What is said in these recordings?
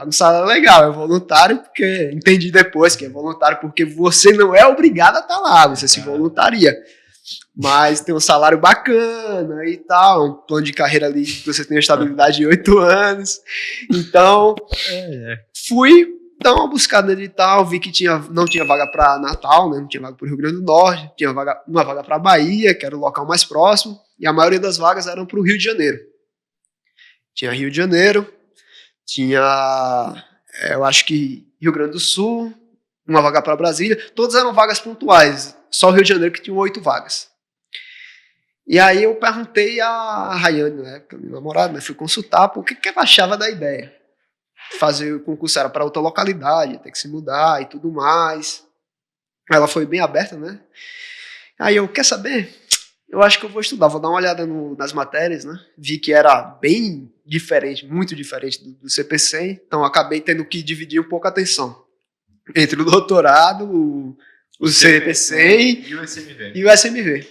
paga um salário legal, é voluntário porque, entendi depois que é voluntário porque você não é obrigado a estar lá, você se voluntaria. Mas tem um salário bacana e tal, um plano de carreira ali que você tem a estabilidade de 8 anos. Então, fui dar uma buscada de tal, vi que não tinha vaga para Natal, né? Não tinha vaga para o Rio Grande do Norte, tinha uma vaga para Bahia, que era o local mais próximo, e a maioria das vagas eram para o Rio de Janeiro. Tinha Rio de Janeiro, tinha, eu acho que Rio Grande do Sul, uma vaga para Brasília, todas eram vagas pontuais, só o Rio de Janeiro que tinha 8 vagas. E aí eu perguntei a Rayane, né, minha namorada, né, fui consultar por que ela achava da ideia. Fazer o concurso era para outra localidade, ter que se mudar e tudo mais. Ela foi bem aberta, né? Aí eu, quer saber? Eu acho que eu vou estudar, vou dar uma olhada nas matérias, né? Vi que era bem diferente, muito diferente do CPC, então acabei tendo que dividir um pouco a atenção entre o doutorado, o CPC e o SMV.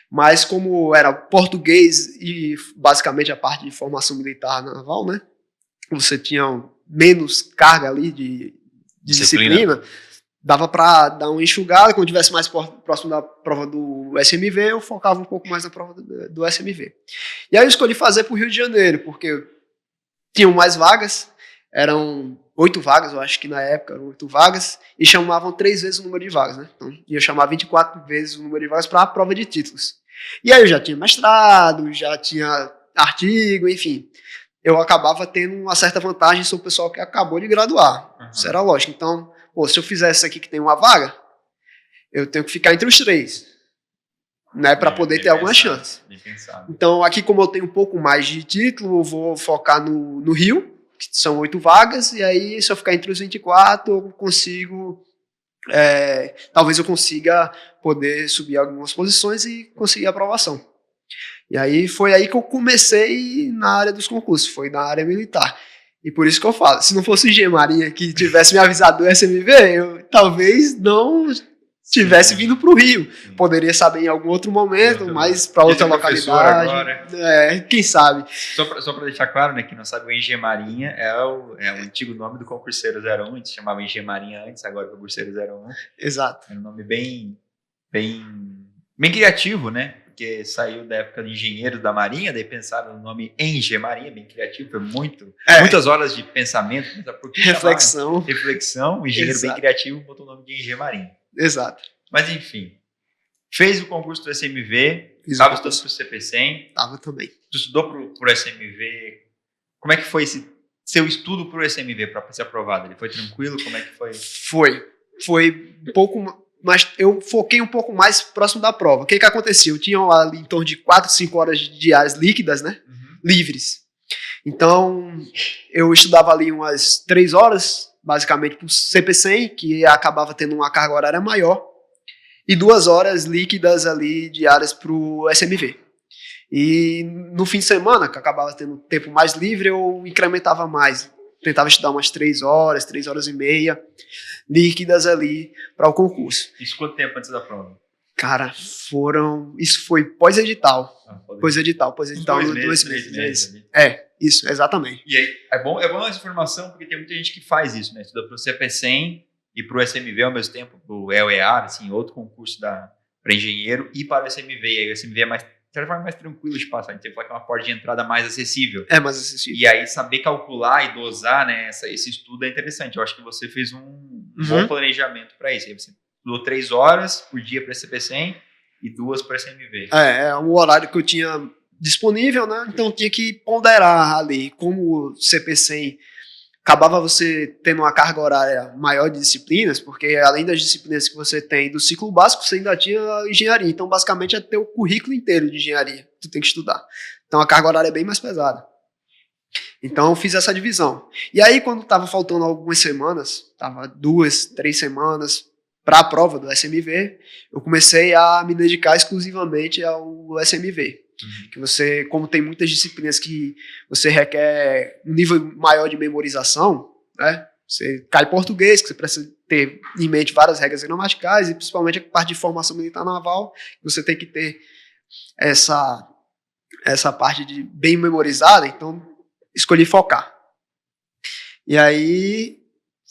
Mas como era português e basicamente a parte de formação militar naval, né? Você tinha menos carga ali de disciplina, dava para dar uma enxugada. Quando tivesse mais próximo da prova do SMV, eu focava um pouco mais na prova do SMV. E aí eu escolhi fazer para o Rio de Janeiro, porque tinham mais vagas, eram 8 vagas, eu acho que na época eram 8 vagas, e chamavam 3 vezes o número de vagas, né? Então ia chamar 24 vezes o número de vagas para a prova de títulos. E aí eu já tinha mestrado, já tinha artigo, enfim. Eu acabava tendo uma certa vantagem sobre o pessoal que acabou de graduar. Isso era lógico. Então, se eu fizer isso aqui que tem uma vaga, eu tenho que ficar entre os 3, né, para poder ter alguma chance. Então, aqui como eu tenho um pouco mais de título, eu vou focar no Rio, que são 8 vagas, e aí se eu ficar entre os 24, eu consigo... talvez eu consiga poder subir algumas posições e conseguir a aprovação. E aí foi aí que eu comecei na área dos concursos, foi na área militar. E por isso que eu falo, se não fosse o Engenharia que tivesse me avisado do SMV, eu talvez não tivesse vindo para o Rio. Poderia saber em algum outro momento, mas para outra localidade. Quem sabe? Só para deixar claro, né, que não sabe, o Engenharia é o antigo nome do concurseiro 01, a gente chamava Engenharia antes, agora é concurseiro 01. Exato. É um nome bem criativo, né? Porque saiu da época de engenheiros da Marinha, daí pensaram no nome Engenharia, bem criativo, foi muitas horas de pensamento, reflexão, um engenheiro bem criativo botou o nome de Engenharia. Exato. Mas enfim, fez o concurso do SMV, estava estudando para o CP100. Estava também. Tu estudou para o SMV, como é que foi esse seu estudo para o SMV, para ser aprovado? Ele foi tranquilo, como é que foi? Foi um pouco... Mas eu foquei um pouco mais próximo da prova. O que acontecia? Eu tinha ali em torno de 4, 5 horas diárias líquidas, né? Livres. Então, eu estudava ali umas 3 horas, basicamente, para o CP100, que acabava tendo uma carga horária maior, e 2 horas líquidas ali diárias para o SMV. E no fim de semana, que acabava tendo tempo mais livre, eu incrementava mais. Tentava estudar umas 3 horas e meia, líquidas ali para o concurso. Isso quanto tempo antes da prova? Cara, isso foi pós-edital. Pós-edital, 2 meses. Isso, exatamente. E aí, é bom essa informação, porque tem muita gente que faz isso, né? Estuda para o CP100 e para o SMV ao mesmo tempo, para o EOEAR, assim, outro concurso para engenheiro, e para o SMV. E aí o SMV é mais, de certa forma, mais tranquilo de passar. A gente tem que falar que é uma porta de entrada mais acessível. É mais acessível. E aí, saber calcular e dosar, né, esse estudo é interessante. Eu acho que você fez um bom planejamento para isso. Aí você estudou 3 horas por dia para CP100 e 2 para SMV. É um horário que eu tinha disponível, né? Então tinha que ponderar ali. Como o CP100 acabava você tendo uma carga horária maior de disciplinas, porque além das disciplinas que você tem do ciclo básico, você ainda tinha engenharia. Então, basicamente, é ter o currículo inteiro de engenharia que tu tem que estudar. Então, a carga horária é bem mais pesada. Então, eu fiz essa divisão. E aí, quando estava faltando algumas semanas, estava 2, 3 semanas para a prova do SMV, eu comecei a me dedicar exclusivamente ao SMV. Que você, como tem muitas disciplinas que você requer um nível maior de memorização, né? Você cai português, que você precisa ter em mente várias regras gramaticais, e principalmente a parte de formação militar naval, você tem que ter essa parte de bem memorizada, então escolhi focar. E aí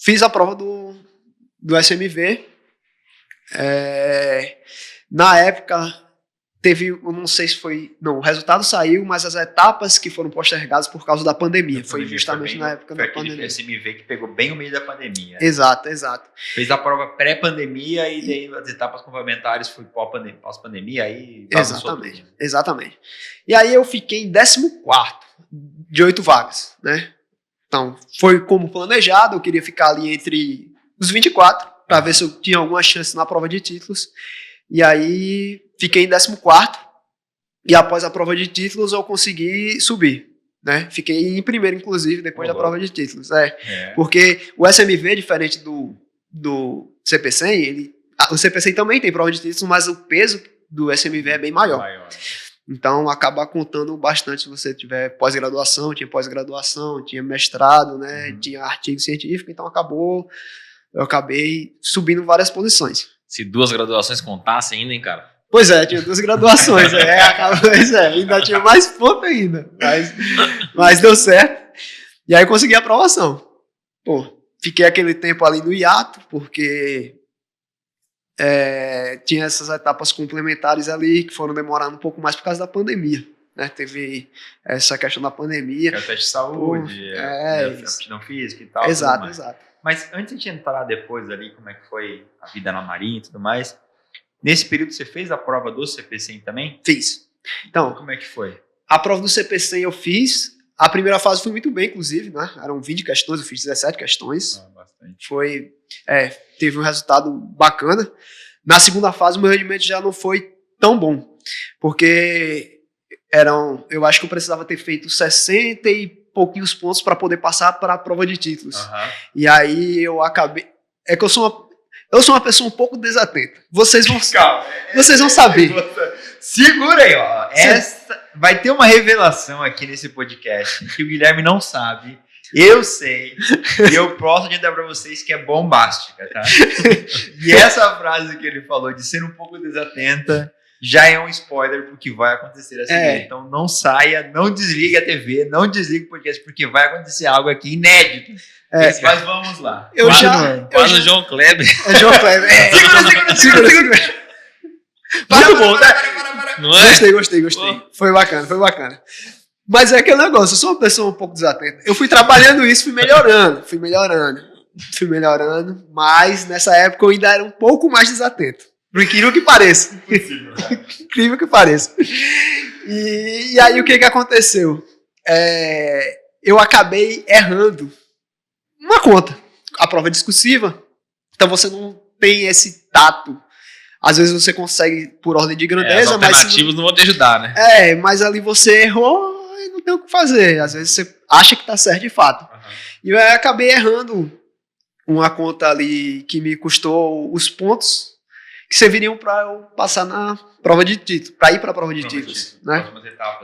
fiz a prova do SMV. Na época teve, eu não sei se foi, não, o resultado saiu, mas as etapas que foram postergadas por causa da pandemia, foi justamente na época da pandemia. SMV que pegou bem o meio da pandemia. Exato. Fez a prova pré-pandemia e daí as etapas complementares foi pós-pandemia, aí Exatamente. E aí eu fiquei em 14º de 8 vagas, né? Então, foi como planejado, eu queria ficar ali entre os 24, para ver se eu tinha alguma chance na prova de títulos. E aí fiquei em 14º, e após a prova de títulos eu consegui subir, né? Fiquei em primeiro, inclusive, depois da prova de títulos. Porque o SMV, diferente do CP100, o CP100 também tem prova de títulos, mas o peso do SMV é bem maior. Então, acaba contando bastante se você tiver pós-graduação, tinha pós-graduação, tinha mestrado, né? Tinha artigo científico, então eu acabei subindo várias posições. Se 2 graduações contassem ainda, hein, cara? Pois é, tinha 2 graduações, ainda tinha mais ponto ainda, mas deu certo, e aí consegui a aprovação. Fiquei aquele tempo ali no hiato, porque tinha essas etapas complementares ali, que foram demorando um pouco mais por causa da pandemia, né? Teve essa questão da pandemia. É o teste de saúde, aptidão física e tal. Exato. Mas antes de entrar depois ali, como é que foi a vida na Marinha e tudo mais, nesse período você fez a prova do CP100 também? Fiz. Então, como é que foi? A prova do CP100 eu fiz, a primeira fase foi muito bem, inclusive, né? Eram 20 questões, eu fiz 17 questões. Bastante. Teve um resultado bacana. Na segunda fase, o meu rendimento já não foi tão bom, porque eu acho que eu precisava ter feito 60 e pouquinhos pontos para poder passar para a prova de títulos. E aí eu acabei... É que eu sou uma pessoa um pouco desatenta. Vocês vão saber. Segura aí, ó. Vai ter uma revelação aqui nesse podcast que o Guilherme não sabe. Eu sei. E eu posso adiantar para vocês que é bombástica, tá? E essa frase que ele falou de ser um pouco desatenta já é um spoiler pro que vai acontecer a seguir. Então não saia, não desligue a TV, não desligue o podcast, porque vai acontecer algo aqui inédito. Mas vamos lá. Quase o João Kleber. É João Kleber. Segura. Muito bom, Não é? Gostei. Foi bacana. Mas é aquele negócio, eu sou uma pessoa um pouco desatenta. Eu fui trabalhando isso, fui melhorando, mas nessa época eu ainda era um pouco mais desatento. Por incrível que pareça. Incrível que pareça. E aí o que aconteceu? Eu acabei errando uma conta, a prova discursiva. Então você não tem esse tato. Às vezes você consegue por ordem de grandeza, mas as alternativas não vão te ajudar, né? Mas ali você errou e não tem o que fazer. Às vezes você acha que tá certo de fato. E eu acabei errando uma conta ali que me custou os pontos que serviriam para eu passar na prova de título, para ir para a prova de títulos, né?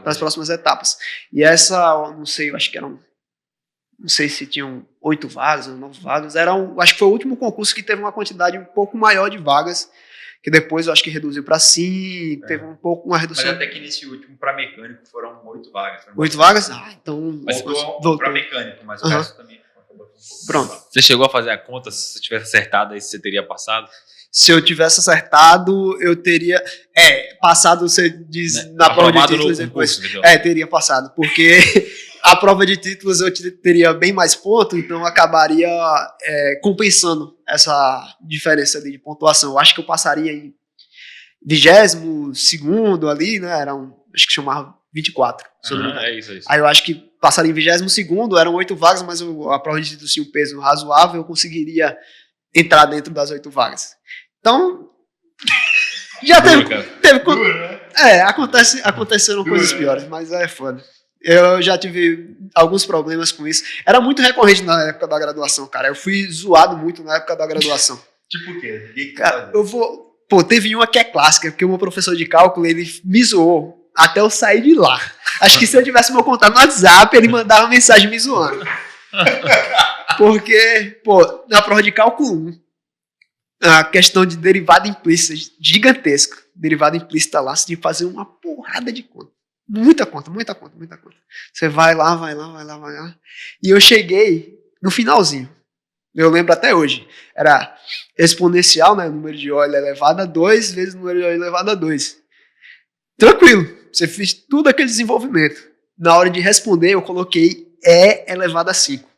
Para as próximas etapas. E essa, não sei, eu acho que eram, não sei se tinham 8 vagas ou 9 vagas, acho que foi o último concurso que teve uma quantidade um pouco maior de vagas, que depois eu acho que reduziu para 5, teve uma redução. Mas até que nesse último, para mecânico, foram 8 vagas. 8 vagas? Então... Voltou para mecânico, mas o resto também... Pronto. Você chegou a fazer a conta, se você tivesse acertado aí, você teria passado? Se eu tivesse acertado, eu teria... passado, você diz, na prova de títulos depois. Teria passado, porque a prova de títulos eu teria bem mais pontos, então eu acabaria compensando essa diferença ali de pontuação. Eu acho que eu passaria em 22º ali, né? Acho que chamava 24. Isso. Aí eu acho que passaria em 22º, eram 8 vagas, mas a prova de títulos tinha um peso razoável, eu conseguiria entrar dentro das 8 vagas. Então, já aconteceram coisas piores, mas é foda. Eu já tive alguns problemas com isso. Era muito recorrente na época da graduação, cara. Eu fui zoado muito na época da graduação. Tipo o quê? Cara, teve uma que é clássica, porque o meu professor de cálculo, ele me zoou até eu sair de lá. Acho que se eu tivesse meu contato no WhatsApp, ele mandava mensagem me zoando. Porque, na prova de cálculo 1, a questão de derivada implícita gigantesca. Derivada implícita lá, você tem que fazer uma porrada de conta. Muita conta. Você vai lá. E eu cheguei no finalzinho. Eu lembro até hoje. Era exponencial, né? Número de óleo elevado a 2 vezes o número de óleo elevado a 2. Tranquilo. Você fez tudo aquele desenvolvimento. Na hora de responder, eu coloquei E elevado a 5.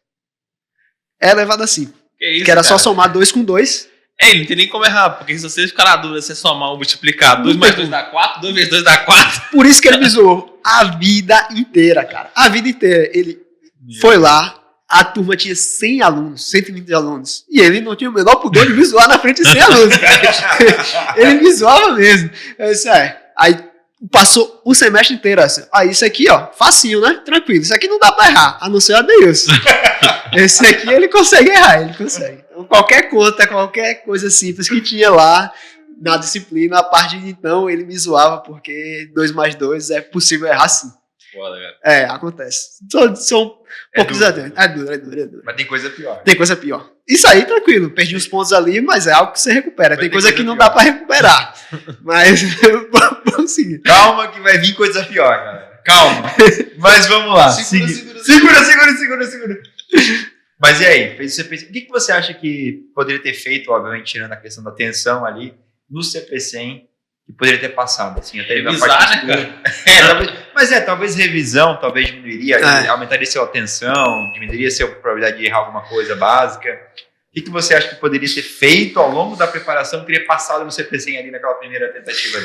E elevado a 5. Que era só somar 2 com 2. Não tem nem como errar, porque se você ficar na dúvida, você somar ou multiplicar 2 mais 2 dá 4, 2 vezes 2 dá 4. Por isso que ele me zoou a vida inteira, cara. A vida inteira. Ele foi lá, a turma tinha 100 alunos, 120 alunos. E ele não tinha o menor poder de me zoar na frente de 100 alunos, cara. Ele me zoava mesmo. Eu disse, Aí passou o semestre inteiro assim. Isso aqui, ó, facinho, né? Tranquilo. Isso aqui não dá pra errar, a não ser o Adeilson. Esse aqui ele consegue errar, ele consegue. Então, qualquer conta, qualquer coisa simples que tinha lá na disciplina, a partir de então ele me zoava, porque 2 mais 2 é possível errar sim. Foda, cara. Acontece. São poucos adendos. É duro. Mas tem coisa pior. Tem coisa pior. Isso aí, tranquilo. Perdi uns pontos ali, mas é algo que você recupera. Tem coisa que não dá pra recuperar. Mas vamos seguir. Calma que vai vir coisa pior, galera. Calma. Mas vamos lá. Segura. Mas e aí? O que você acha que poderia ter feito, obviamente, tirando a questão da tensão ali, no CP100, que poderia ter passado? Assim, até Revisar, a parte né, cara? Talvez revisão, talvez diminuiria, aumentaria sua atenção, diminuiria sua probabilidade de errar alguma coisa básica. O que você acha que poderia ter feito ao longo da preparação que teria passado no CP100 ali naquela primeira tentativa?